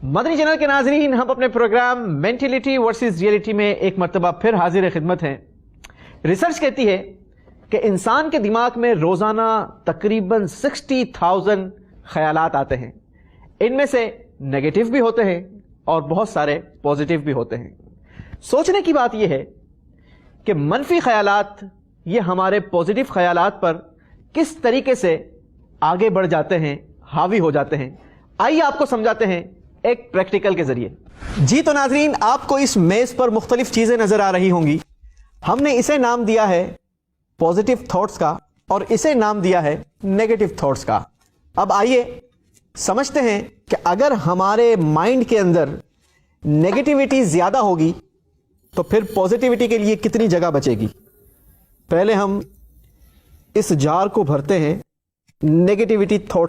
Madani channel के नाजरीन, हम अपने प्रोग्राम मेंटलिटी वर्सेस रियलिटी में एक मरतबा फिर हाजिर खिदमत हैं। रिसर्च कहती है कि इंसान के दिमाग में रोजाना तकरीबन 60,000 ख्यालात आते हैं। इनमें से नेगेटिव भी होते हैं और बहुत सारे पॉजिटिव भी होते हैं। सोचने की बात यह है कि मनफी ख्यालात ये हमारे पॉजिटिव ख्यालात पर किस तरीके से आगे बढ़ जाते हैं, हावी हो जाते हैं। आइए आपको समझाते हैं एक प्रैक्टिकल के जरिए। जी तो नाजरीन, आपको इस मेज पर मुख्तलिफ चीजें नजर आ रही होंगी। हमने इसे नाम दिया है पॉजिटिव थॉट्स का और इसे नाम दिया है नेगेटिव थॉट्स का। अब आइए समझते हैं कि अगर हमारे माइंड के अंदर नेगेटिविटी ज्यादा होगी तो फिर पॉजिटिविटी के लिए कितनी जगह बचेगी। पहले हम इस जार को भरते हैं नेगेटिविटी थॉट्स